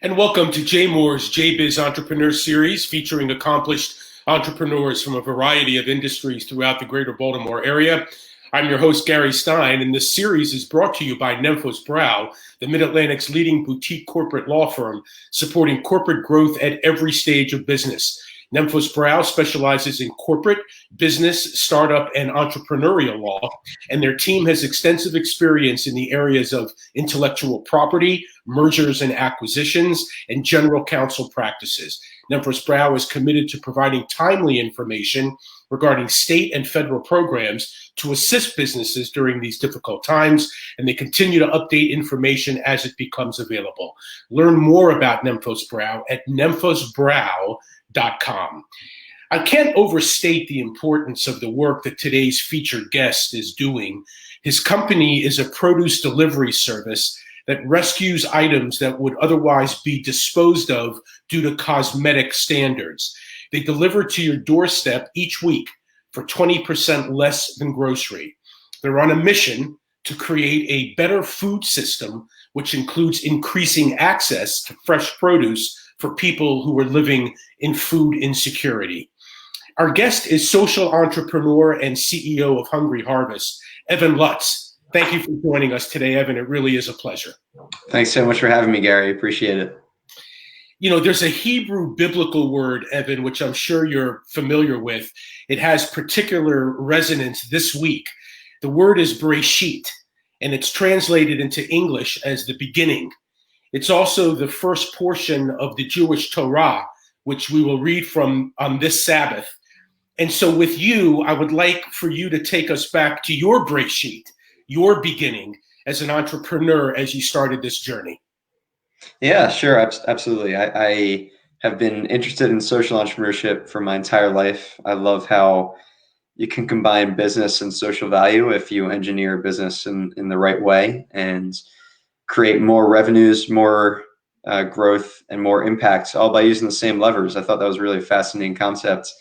And welcome to Jmore's JBiz Entrepreneur Series, featuring accomplished entrepreneurs from a variety of industries throughout the greater Baltimore area. I'm your host, Gary Stein, and this series is brought to you by Nemphos Braue, the Mid-Atlantic's leading boutique corporate law firm, supporting corporate growth at every stage of business. Nemphos Braue specializes in corporate, business, startup, and entrepreneurial law, and their team has extensive experience in the areas of intellectual property, mergers and acquisitions, and general counsel practices. Nemphos Braue is committed to providing timely information regarding state and federal programs to assist businesses during these difficult times, and they continue to update information as it becomes available. Learn more about Nemphos Braue at nemphosbraue.com. I can't overstate the importance of the work that today's featured guest is doing. His company is a produce delivery service that rescues items that would otherwise be disposed of due to cosmetic standards. They deliver to your doorstep each week for 20% less than grocery. They're on a mission to create a better food system, which includes increasing access to fresh produce for people who are living in food insecurity. Our guest is social entrepreneur and CEO of Hungry Harvest, Evan Lutz. Thank you for joining us today, Evan. It really is a pleasure. Thanks so much for having me, Gary. Appreciate it. You know, there's a Hebrew biblical word, Evan, which I'm sure you're familiar with. It has particular resonance this week. The word is Bereshit, and it's translated into English as the beginning. It's also the first portion of the Jewish Torah, which we will read from on this Sabbath. And so with you, I would like for you to take us back to your Bereshit, your beginning as an entrepreneur as you started this journey. Yeah, sure. Absolutely. I have been interested in social entrepreneurship for my entire life. I love how you can combine business and social value if you engineer business in the right way and create more revenues, more growth, and more impact, all by using the same levers. I thought that was really a fascinating concept.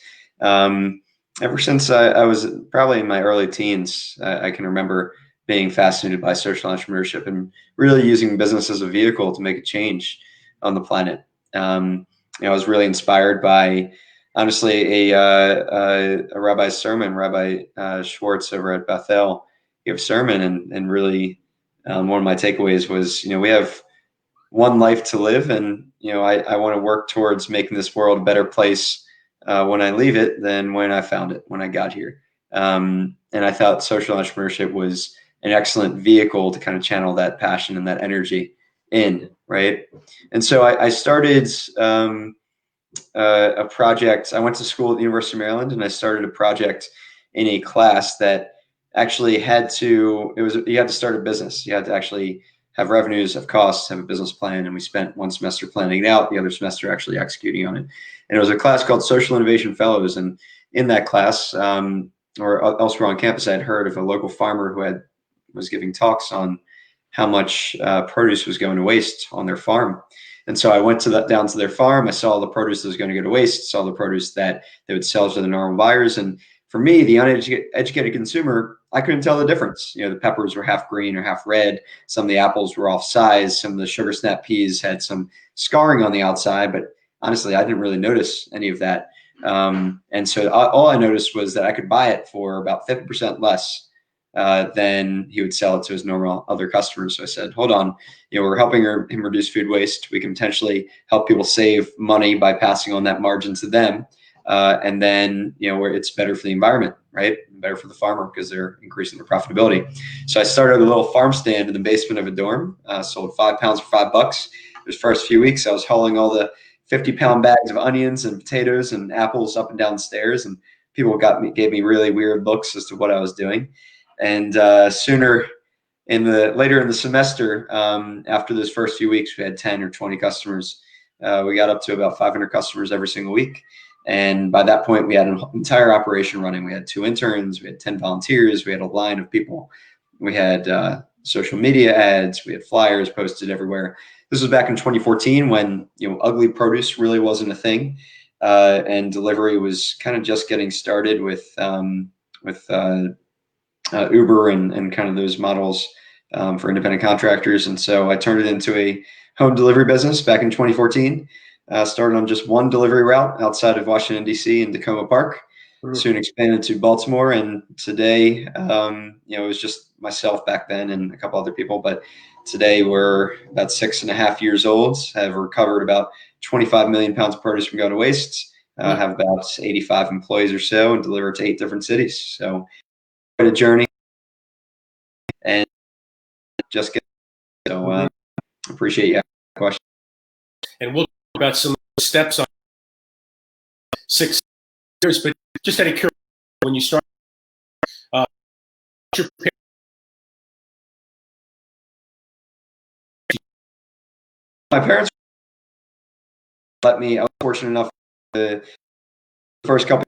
Ever since I was probably in my early teens, I can remember being fascinated by social entrepreneurship and really using business as a vehicle to make a change on the planet. I was really inspired by, honestly, a rabbi's sermon, Rabbi Schwartz over at Bethel gave a sermon, and really one of my takeaways was, we have one life to live, and I want to work towards making this world a better place when I leave it than when I found it, when I got here. And I thought social entrepreneurship was an excellent vehicle to kind of channel that passion and that energy in, right? And so I started a project. I went to school at the University of Maryland, and I started a project in a class that actually you had to start a business. You had to actually have revenues, have costs, have a business plan. And we spent one semester planning it out, the other semester actually executing on it. And it was a class called Social Innovation Fellows. And in that class, or elsewhere on campus, I had heard of a local farmer who was giving talks on how much produce was going to waste on their farm. And so I went down to their farm. I saw the produce that was going to go to waste, saw the produce that they would sell to the normal buyers. And for me, the uneducated consumer, I couldn't tell the difference. The peppers were half green or half red. Some of the apples were off size. Some of the sugar snap peas had some scarring on the outside, but honestly, I didn't really notice any of that. And so all I noticed was that I could buy it for about 50% less than he would sell it to his normal other customers. So I said, hold on, we're helping him reduce food waste. We can potentially help people save money by passing on that margin to them. And then, where it's better for the environment, right? Better for the farmer because they're increasing their profitability. So I started a little farm stand in the basement of a dorm, sold 5 pounds for $5. Those first few weeks, I was hauling all the 50-pound bags of onions and potatoes and apples up and down the stairs, and people gave me really weird looks as to what I was doing. And later in the semester, after those first few weeks, we had 10 or 20 customers. We got up to about 500 customers every single week. And by that point, we had an entire operation running. We had 2 interns, we had 10 volunteers, we had a line of people. We had social media ads, we had flyers posted everywhere. This was back in 2014 when ugly produce really wasn't a thing, and delivery was kind of just getting started with Uber and kind of those models for independent contractors. And so I turned it into a home delivery business back in 2014. Started on just one delivery route outside of Washington, D.C. in Tacoma Park. Soon expanded to Baltimore, and today, it was just myself back then and a couple other people. But today we're about 6.5 years old, have recovered about 25 million pounds of produce from going to waste, have about 85 employees or so, and deliver to 8 different cities. So quite a journey, and just get so appreciate you asking the question. And we'll talk about some steps on 6 years, but just out of curiosity, when you start, your my parents let me. I was fortunate enough the first couple of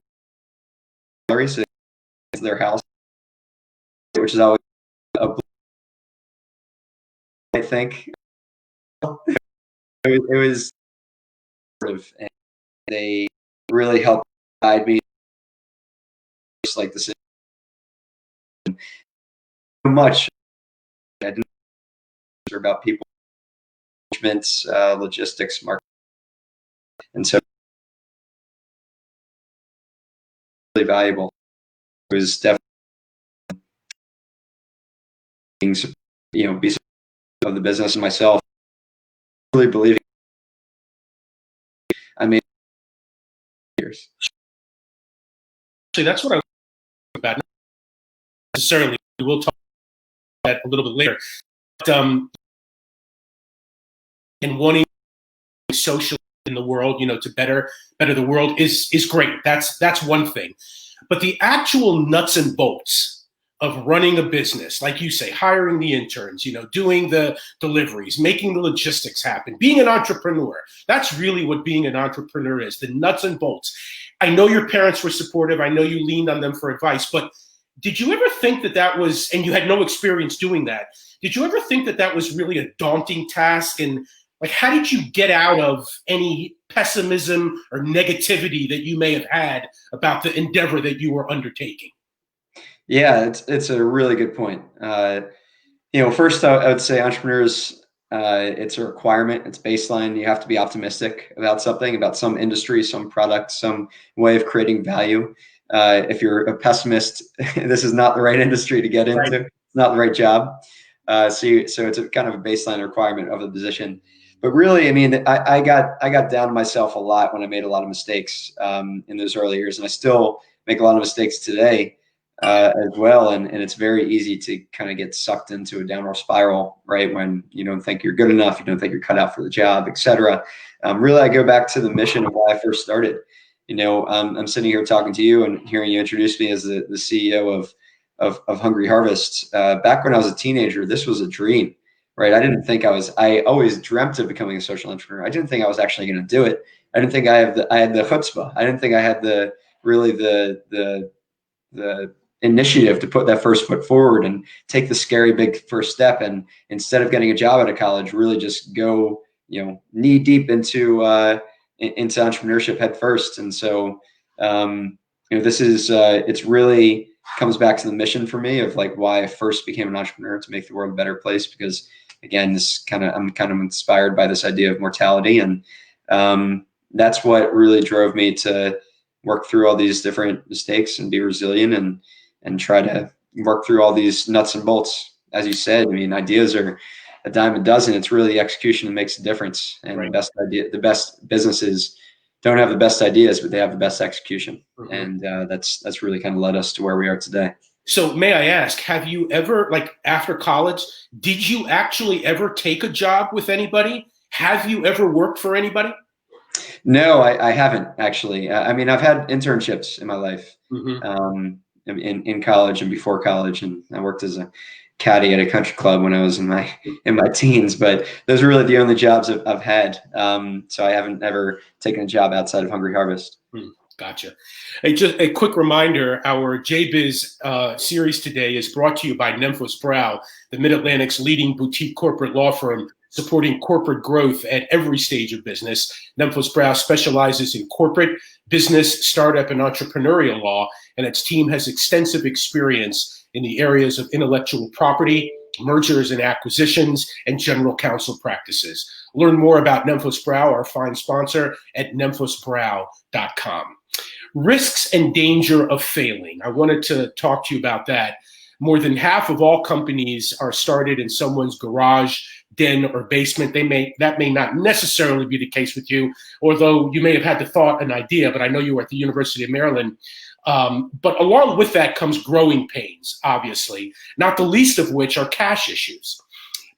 salaries to their house, which is always a I think it was sort of, and they really helped guide me, just like this so much. I didn't know about people management, logistics, marketing, and so really valuable. It was definitely being, be of the business and myself, really believing I made years. Actually, that's what I was about. Not necessarily, we'll talk about that a little bit later. But, and wanting social in the world, to better the world is great. That's one thing. But the actual nuts and bolts of running a business, like you say, hiring the interns, doing the deliveries, making the logistics happen, being an entrepreneur, that's really what being an entrepreneur is, the nuts and bolts. I know your parents were supportive. I know you leaned on them for advice, but did you ever think that was, and you had no experience doing that, did you ever think that was really a daunting task? And how did you get out of any pessimism or negativity that you may have had about the endeavor that you were undertaking? Yeah, it's a really good point. First I would say entrepreneurs, it's a requirement. It's baseline. You have to be optimistic about something, about some industry, some product, some way of creating value. If you're a pessimist, this is not the right industry to get into. Right. It's not the right job. So it's a kind of a baseline requirement of the position. But really, I got down on myself a lot when I made a lot of mistakes in those early years, and I still make a lot of mistakes today as well. And it's very easy to kind of get sucked into a downward spiral, right? When you don't think you're good enough, you don't think you're cut out for the job, etc. Really, I go back to the mission of why I first started. I'm sitting here talking to you and hearing you introduce me as the CEO of Hungry Harvest. Back when I was a teenager, this was a dream, right? I always dreamt of becoming a social entrepreneur. I didn't think I was actually going to do it. I didn't think I had the chutzpah. I didn't think I had the initiative to put that first foot forward and take the scary big first step. And instead of getting a job out of college, really just go, knee deep into entrepreneurship head first. And so, this is, it's really comes back to the mission for me of why I first became an entrepreneur, to make the world a better place. Because again, I'm kind of inspired by this idea of mortality. And that's what really drove me to work through all these different mistakes and be resilient and try to work through all these nuts and bolts. As you said, ideas are a dime a dozen. It's really execution that makes a difference. And right. The best businesses don't have the best ideas, but they have the best execution. Mm-hmm. And that's really kind of led us to where we are today. So may I ask, have you ever, after college, did you actually ever take a job with anybody? Have you ever worked for anybody? No, I haven't actually. I've had internships in my life, mm-hmm. In college and before college, and I worked as a caddy at a country club when I was in my teens. But those are really the only jobs I've had. So I haven't ever taken a job outside of Hungry Harvest. Gotcha. Just a quick reminder: our JBiz series today is brought to you by Nemphos Braue, the Mid-Atlantic's leading boutique corporate law firm, supporting corporate growth at every stage of business. Nemphos Braue specializes in corporate, business, startup, and entrepreneurial law, and its team has extensive experience in the areas of intellectual property, mergers and acquisitions, and general counsel practices. Learn more about Nemphos Braue, our fine sponsor, at nemphosbraue.com. Risks and danger of failing. I wanted to talk to you about that. More than half of all companies are started in someone's garage, den, or basement. That may not necessarily be the case with you, although you may have had the thought, an idea, but I know you were at the University of Maryland. But along with that comes growing pains, obviously, not the least of which are cash issues.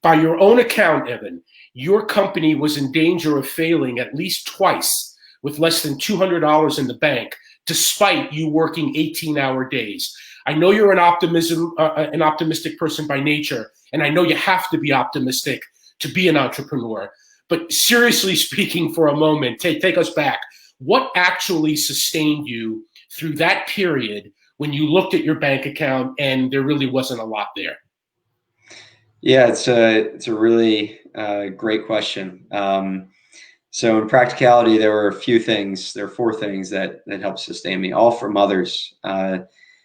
By your own account, Evan, your company was in danger of failing at least twice with less than $200 in the bank, despite you working 18-hour days. I know you're an optimistic person by nature, and I know you have to be optimistic to be an entrepreneur. But seriously speaking, for a moment, take us back. What actually sustained you through that period when you looked at your bank account and there really wasn't a lot there? Yeah, it's a really great question. So in practicality, there were four things that helped sustain me, all from others.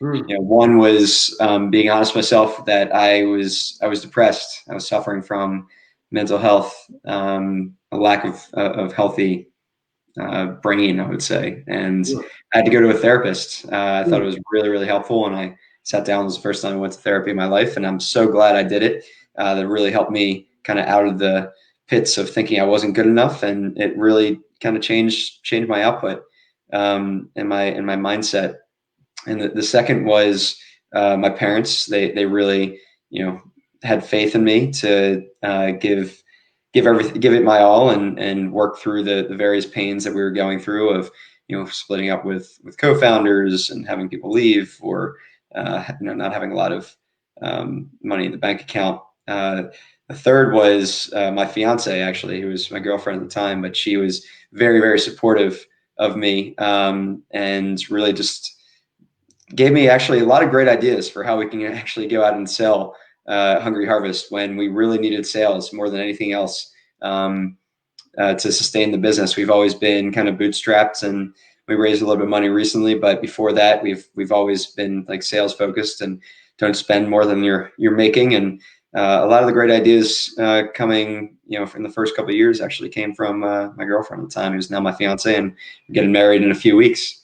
One was being honest with myself that I was depressed. I was suffering from mental health, a lack of healthy brain, I would say, and I had to go to a therapist. I thought it was really, really helpful, and I sat down. It was the first time I went to therapy in my life, and I'm so glad I did it. That really helped me kind of out of the pits of thinking I wasn't good enough, and it really kind of changed my output and my mindset. And the second was my parents. They really, had faith in me to give it my all and work through the various pains that we were going through of, splitting up with co-founders and having people leave, or not having a lot of money in the bank account. The third was my fiance, actually, who was my girlfriend at the time, but she was very, very supportive of me and really just gave me actually a lot of great ideas for how we can actually go out and sell Hungry Harvest when we really needed sales more than anything else to sustain the business. We've always been kind of bootstrapped, and we raised a little bit of money recently, but before that, we've always been like sales focused and don't spend more than you're making. And a lot of the great ideas coming, in the first couple of years actually came from my girlfriend at the time, who's now my fiance, and we're getting married in a few weeks.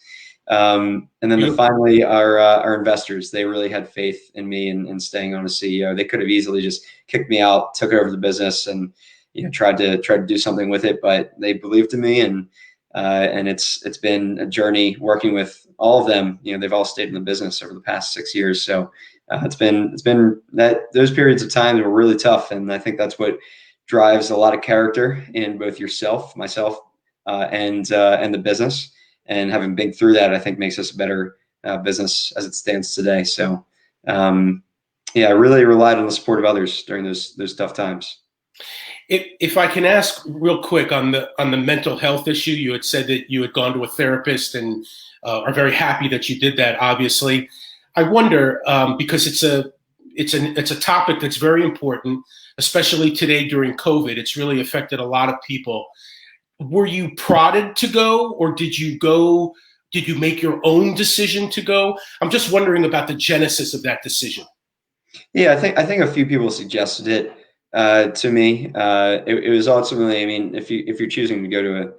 And then finally, our investors, they really had faith in me and staying on as CEO. They could have easily just kicked me out, took over the business, and tried to do something with it, but they believed in me, and it's been a journey working with all of them. They've all stayed in the business over the past 6 years, so it's been that those periods of time were really tough, and I think that's what drives a lot of character in both myself, and the business. And having been through that, I think makes us a better business as it stands today. So, I really relied on the support of others during those tough times. If I can ask real quick on the mental health issue, you had said that you had gone to a therapist and are very happy that you did that. Obviously, I wonder because it's a topic that's very important, especially today during COVID. It's really affected a lot of people. Were you prodded to go, or did you go? Did you make your own decision to go? I'm just wondering about the genesis of that decision. Yeah, I think a few people suggested it to me. It was ultimately, I mean, if you're choosing to go to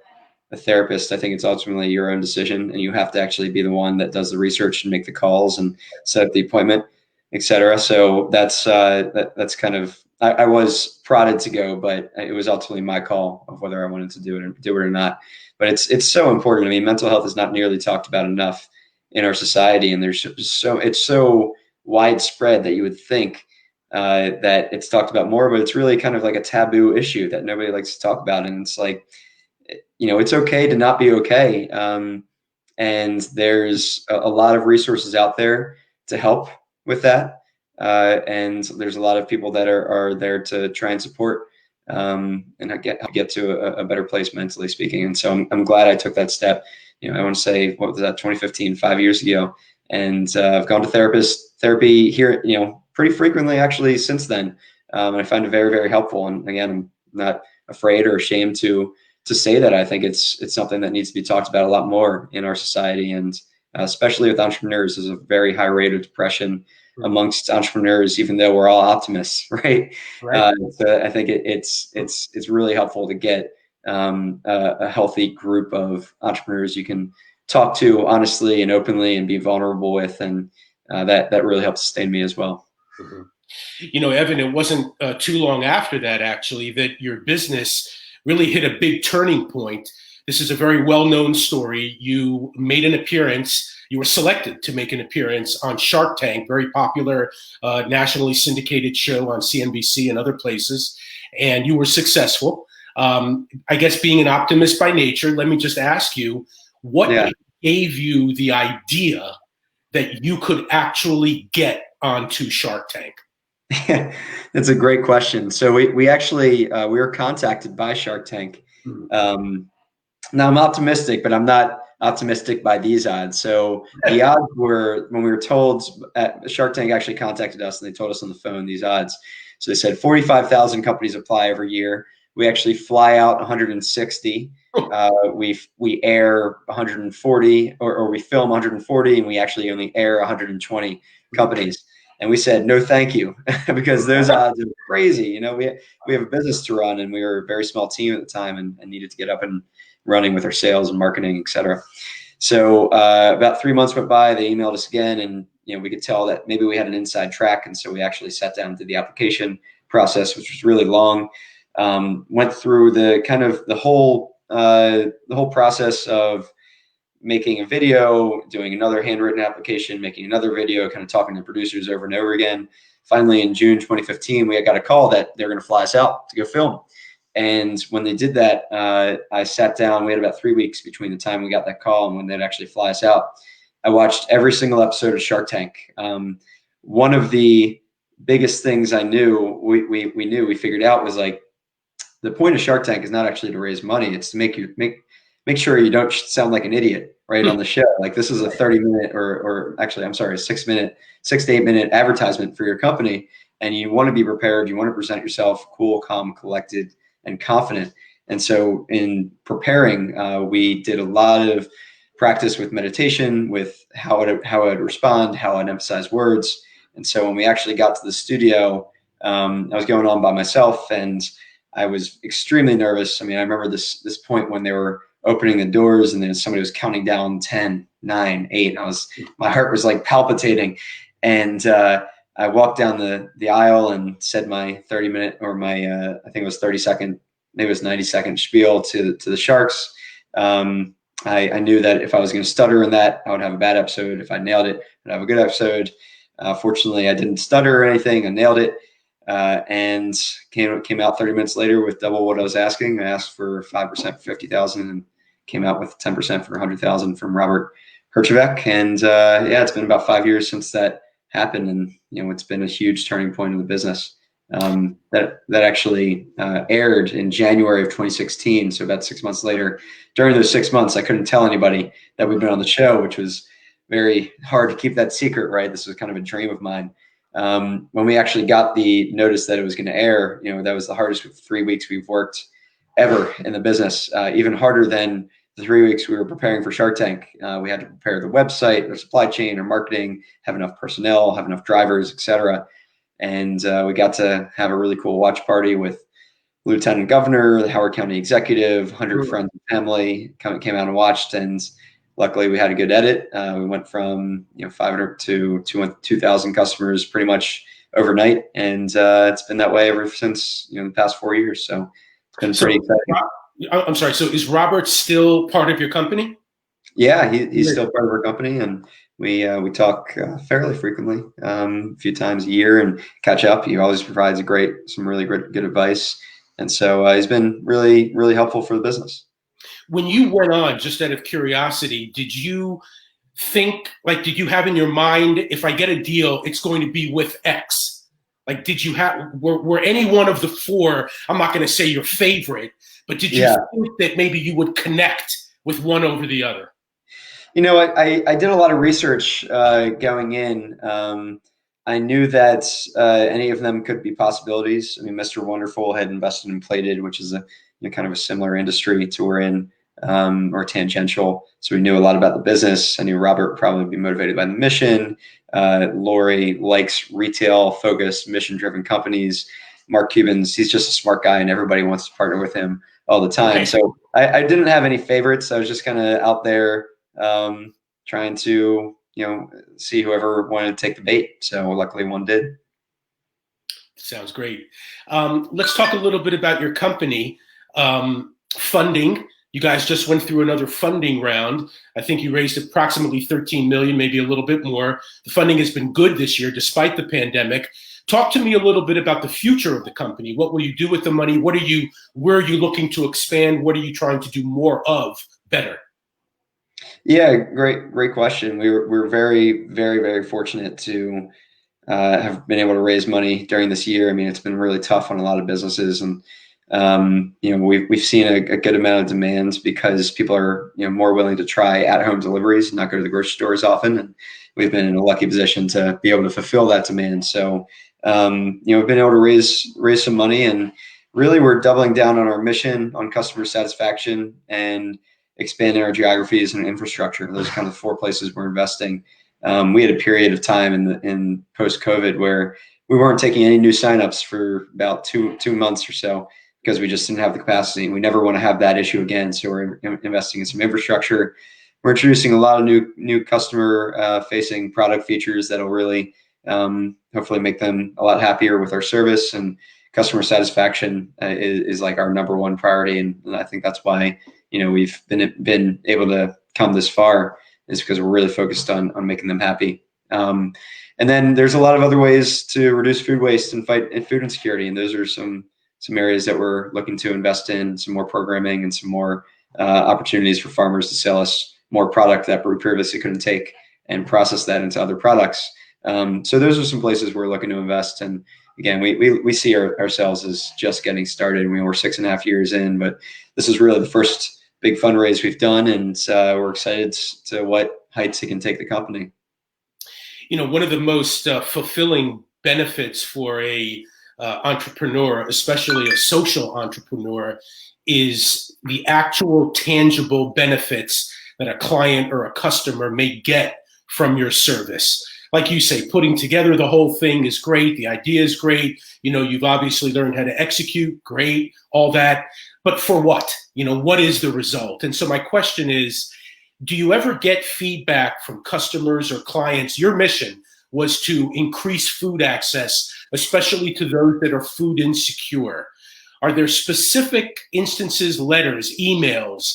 a therapist, I think it's ultimately your own decision, and you have to actually be the one that does the research and make the calls and set up the appointment, etc. So that's kind of, I was prodded to go, but it was ultimately my call of whether I wanted to do it or not. But it's so important. I mean, mental health is not nearly talked about enough in our society, and it's so widespread that you would think that it's talked about more, but it's really kind of like a taboo issue that nobody likes to talk about. And it's like, it's okay to not be okay. And there's a lot of resources out there to help with that. And there's a lot of people that are there to try and support and get to a better place mentally speaking. And so I'm glad I took that step. I want to say, what was that, 2015, 5 years ago. And I've gone to therapy here, pretty frequently actually since then. And I find it very, very helpful. And again, I'm not afraid or ashamed to say that. I think it's something that needs to be talked about a lot more in our society. And especially with entrepreneurs, there's a very high rate of depression amongst entrepreneurs, even though we're all optimists, right? Right. So I think it's really helpful to get a healthy group of entrepreneurs you can talk to honestly and openly and be vulnerable with, and that really helps sustain me as well. Mhm. Evan, it wasn't too long after that, actually, that your business really hit a big turning point. This is a very well-known story. You made an appearance. You were selected to make an appearance on Shark Tank, very popular nationally syndicated show on CNBC and other places, and you were successful. I guess being an optimist by nature, let me just ask you, what gave you the idea that you could actually get onto Shark Tank? That's a great question. So we actually we were contacted by Shark Tank. Now I'm optimistic, but I'm not optimistic by these odds. So the odds were, when we were told, Shark Tank actually contacted us and they told us on the phone these odds. So they said 45,000 companies apply every year. We actually fly out 160. We air 140, or we film 140, and we actually only air 120 companies. And we said, no, thank you, because those odds are crazy. We have a business to run, and we were a very small team at the time, and needed to get up and running with our sales and marketing, et cetera. So about 3 months went by. They emailed us again, and we could tell that maybe we had an inside track. And so we actually sat down to the application process, which was really long. Went through the whole process of making a video, doing another handwritten application, making another video, kind of talking to producers over and over again. Finally, in June 2015, we got a call that they're going to fly us out to go film. And when they did that, I sat down. We had about 3 weeks between the time we got that call and when they'd actually fly us out. I watched every single episode of Shark Tank. One of the biggest things I knew, we figured out, was like, the point of Shark Tank is not actually to raise money. It's to make sure you don't sound like an idiot right on the show. Like, this is a 30-minute or actually, I'm sorry, 6 to 8 minute advertisement for your company. And you want to be prepared. You want to present yourself cool, calm, collected, and confident. And so in preparing, we did a lot of practice with meditation, with how I'd respond, how I'd emphasize words. And so when we actually got to the studio, I was going on by myself, and I was extremely nervous. I mean, I remember this point when they were opening the doors, and then somebody was counting down 10, 9, 8. And my heart was like palpitating. And I walked down the aisle and said my 30-minute, or my I think it was 30-second, maybe it was 90-second spiel to the Sharks. I knew that if I was going to stutter in that, I would have a bad episode. If I nailed it, I'd have a good episode. Fortunately, I didn't stutter or anything. I nailed it. And came out 30 minutes later with double what I was asking. I asked for 5% for 50,000 and came out with 10% for 100,000 from Robert Herjavec. And it's been about 5 years since that happened, and it's been a huge turning point in the business. That actually aired in January of 2016. So about 6 months later. During those 6 months, I couldn't tell anybody that we'd been on the show, which was very hard to keep that secret, right? This was kind of a dream of mine. When we actually got the notice that it was going to air, that was the hardest 3 weeks we've worked ever in the business. Even harder than the 3 weeks we were preparing for Shark Tank. We had to prepare the website, our supply chain, our marketing, have enough personnel, have enough drivers, etc. And we got to have a really cool watch party with Lieutenant Governor, the Howard County Executive, 100 friends and family came out and watched. And luckily, we had a good edit. We went from 500 to 2,000 customers pretty much overnight, and it's been that way ever since the past 4 years. So it's been pretty exciting. I'm sorry. So is Robert still part of your company? Yeah, he's still part of our company, and we talk fairly frequently, a few times a year, and catch up. He always provides some really good advice, and so he's been really, really helpful for the business. When you went on, just out of curiosity, did you have in your mind, if I get a deal, it's going to be with X? Like, did you were any one of the four, I'm not going to say your favorite, but did you think that maybe you would connect with one over the other? I did a lot of research going in. I knew that any of them could be possibilities. I mean, Mr. Wonderful had invested in Plated, which is a kind of a similar industry to we're in. or tangential. So we knew a lot about the business. I knew Robert would probably be motivated by the mission. Lori likes retail focused, mission driven companies. Mark Cuban's, he's just a smart guy and everybody wants to partner with him all the time. So I didn't have any favorites. I was just kind of out there trying to, see whoever wanted to take the bait. So luckily one did. Sounds great. Let's talk a little bit about your company. Funding. You guys just went through another funding round. I think you raised approximately 13 million, maybe a little bit more. The funding has been good this year, despite the pandemic. Talk to me a little bit about the future of the company. What will you do with the money? Where are you looking to expand? What are you trying to do more of better? Yeah, great question. We're very, very, very fortunate to have been able to raise money during this year. I mean, it's been really tough on a lot of businesses, and we've seen a good amount of demands because people are more willing to try at-home deliveries and not go to the grocery store as often. And we've been in a lucky position to be able to fulfill that demand. So we've been able to raise some money, and really we're doubling down on our mission, on customer satisfaction, and expanding our geographies and infrastructure. Those are kind of the 4 places we're investing. We had a period of time in post-COVID where we weren't taking any new signups for about two months or so because we just didn't have the capacity. We never want to have that issue again. So we're investing in some infrastructure. We're introducing a lot of new customer facing product features that'll really hopefully make them a lot happier with our service, and customer satisfaction is like our number 1 priority. And I think that's why we've been able to come this far, is because we're really focused on making them happy. And then there's a lot of other ways to reduce food waste and fight food insecurity. And those are some areas that we're looking to invest in, some more programming and some more opportunities for farmers to sell us more product that we previously couldn't take and process that into other products. So those are some places we're looking to invest. And again, we see ourselves as just getting started. We're 6.5 years in, but this is really the first big fundraise we've done, and we're excited to what heights it can take the company. One of the most fulfilling benefits for a entrepreneur, especially a social entrepreneur, is the actual tangible benefits that a client or a customer may get from your service. Like you say, putting together the whole thing is great. The idea is great. You've obviously learned how to execute, great, all that. But for what? What is the result? And so my question is, do you ever get feedback from customers or clients? Your mission was to increase food access, especially to those that are food insecure. Are there specific instances, letters, emails,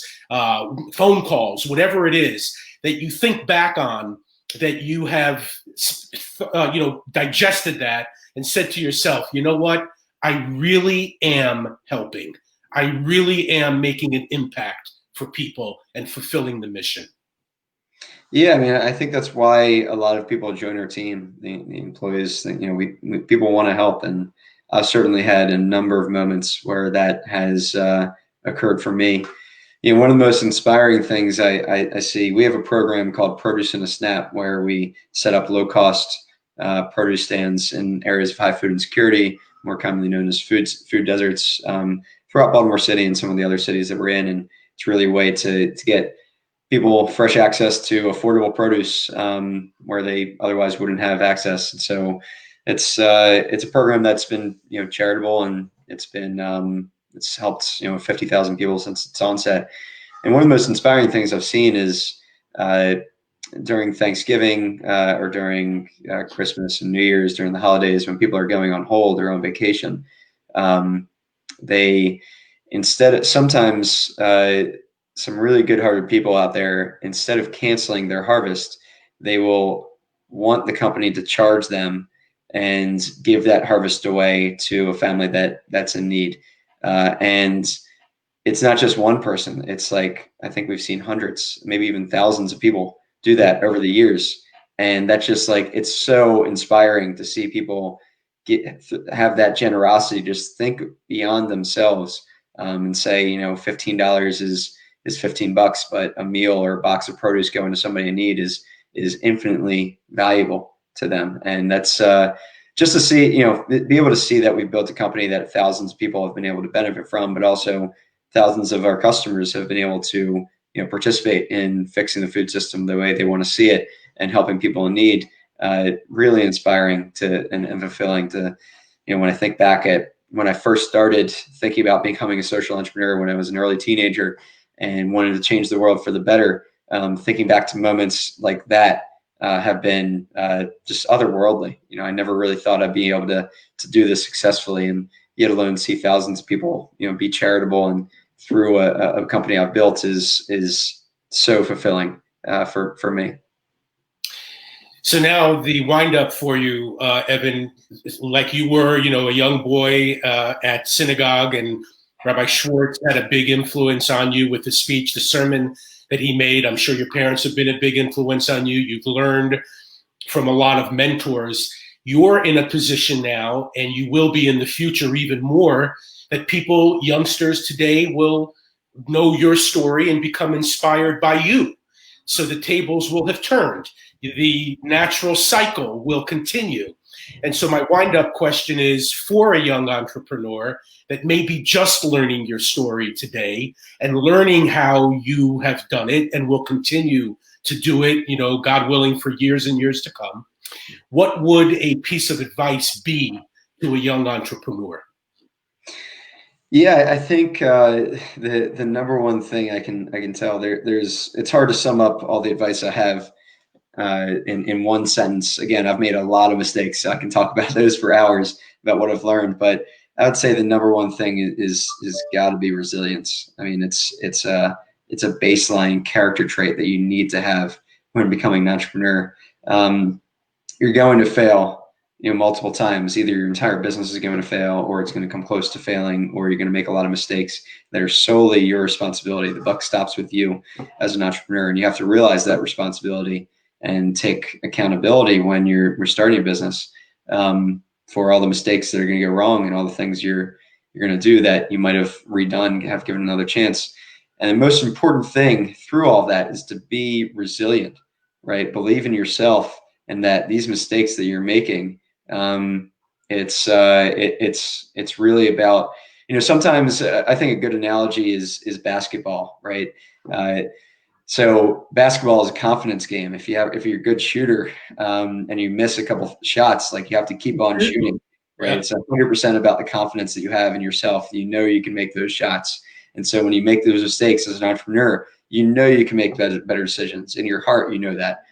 phone calls, whatever it is, that you think back on that you have, digested that and said to yourself, you know what? I really am helping. I really am making an impact for people and fulfilling the mission. Yeah, I mean, I think that's why a lot of people join our team. The employees think, people want to help, and I've certainly had a number of moments where that has occurred for me. One of the most inspiring things I see, we have a program called Produce in a Snap, where we set up low-cost produce stands in areas of high food insecurity, more commonly known as food deserts, throughout Baltimore City and some of the other cities that we're in. And it's really a way to get people fresh access to affordable produce where they otherwise wouldn't have access. And so it's a program that's been charitable, and it's helped 50,000 people since its onset. And one of the most inspiring things I've seen is during Thanksgiving or during Christmas and New Year's, during the holidays, when people are going on hold or on vacation, they sometimes some really good-hearted people out there, instead of canceling their harvest, they will want the company to charge them and give that harvest away to a family that's in need. And it's not just one person. It's like, I think we've seen hundreds, maybe even thousands of people do that over the years. And that's just like, it's so inspiring to see people have that generosity, just think beyond themselves and say, $15 is $15, but a meal or a box of produce going to somebody in need is infinitely valuable to them. And that's just to see, be able to see that we've built a company that thousands of people have been able to benefit from, but also thousands of our customers have been able to, participate in fixing the food system the way they want to see it and helping people in need. Really inspiring and fulfilling to, when I think back at when I first started thinking about becoming a social entrepreneur when I was an early teenager and wanted to change the world for the better, thinking back to moments like that have been just otherworldly. I never really thought I'd be able to do this successfully, and yet alone see thousands of people, be charitable, and through a company I've built is so fulfilling for me. So now the wind up for you, Evan, like you were, a young boy at synagogue, and Rabbi Schwartz had a big influence on you with the speech, the sermon that he made. I'm sure your parents have been a big influence on you. You've learned from a lot of mentors. You're in a position now, and you will be in the future even more, that people, youngsters today, will know your story and become inspired by you. So the tables will have turned. The natural cycle will continue. And so my wind-up question is for a young entrepreneur that may be just learning your story today and learning how you have done it and will continue to do it, God willing, for years and years to come. What would a piece of advice be to a young entrepreneur? Yeah, I think the number one thing I can tell it's hard to sum up all the advice I have in one sentence. Again, I've made a lot of mistakes, so I can talk about those for hours about what I've learned. But I would say the number one thing is got to be resilience. I mean, it's a baseline character trait that you need to have when becoming an entrepreneur. You're going to fail, multiple times. Either your entire business is going to fail, or it's going to come close to failing, or you're going to make a lot of mistakes that are solely your responsibility. The buck stops with you as an entrepreneur, and you have to realize that responsibility and take accountability when you're starting a business for all the mistakes that are going to go wrong and all the things you're going to do that you might have redone, have given another chance. And the most important thing through all that is to be resilient, right? Believe in yourself, and that these mistakes that you're making, it's really about, sometimes I think a good analogy is basketball, right? So basketball is a confidence game. If you're a good shooter and you miss a couple shots, like, you have to keep on shooting, right? Yeah. It's 100% about the confidence that you have in yourself. You can make those shots. And so when you make those mistakes as an entrepreneur, you can make better decisions. In your heart, that.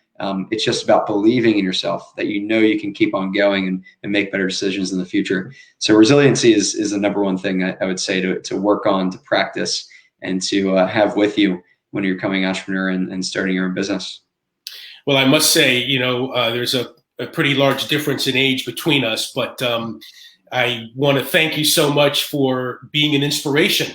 It's just about believing in yourself, that you can keep on going and make better decisions in the future. So resiliency is the number one thing I would say to work on, to practice, and to have with you when you're becoming an entrepreneur and starting your own business. Well, I must say, there's a pretty large difference in age between us, but I want to thank you so much for being an inspiration.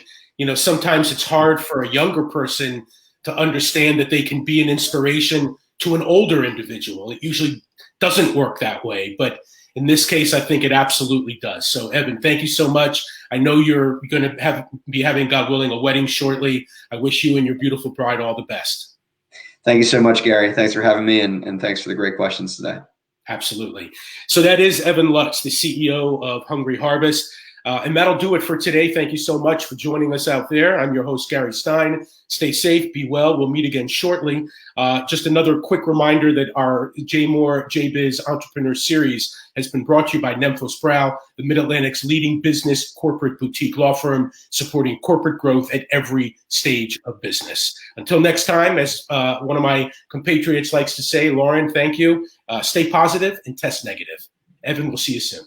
Sometimes it's hard for a younger person to understand that they can be an inspiration to an older individual. It usually doesn't work that way, but in this case, I think it absolutely does. So, Evan, thank you so much. I know you're going to be having, God willing, a wedding shortly. I wish you and your beautiful bride all the best. Thank you so much, Gary. Thanks for having me, and thanks for the great questions today. Absolutely. So that is Evan Lutz, the CEO of Hungry Harvest. And that'll do it for today. Thank you so much for joining us out there. I'm your host, Gary Stein. Stay safe, be well. We'll meet again shortly. Just another quick reminder that our Jmore JBiz Entrepreneur Series has been brought to you by Nemphos Braue, the Mid-Atlantic's leading business corporate boutique law firm, supporting corporate growth at every stage of business. Until next time, as one of my compatriots likes to say, Lauren, thank you. Stay positive and test negative. Evan, we'll see you soon.